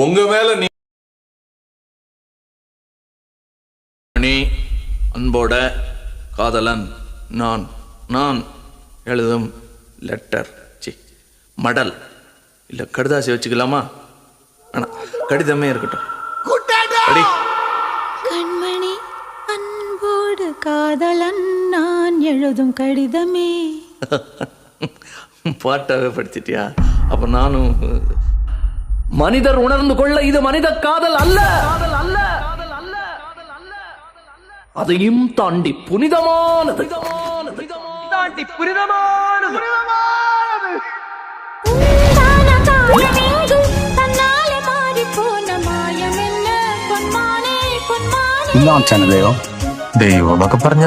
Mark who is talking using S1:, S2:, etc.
S1: உங்க மேல நீ அன்போட காதலன் நான் நான் எழுதும் லெட்டர் மடல் இல்ல கடுதாசி வச்சுக்கலாமா? ஆனா கடிதமே இருக்கட்டும்.
S2: கண்மணி அன்போடு காதலன் நான் எழுதும் கடிதமே.
S1: பாட்டாவே படிச்சிட்டியா? அப்ப நானும்
S3: மனிதர் உணர்ந்து கொள்ள இது மனித காதல் அல்ல, அதையும் தாண்டி புனிதமானது.
S4: ദൈവമൊക്കെ പറഞ്ഞ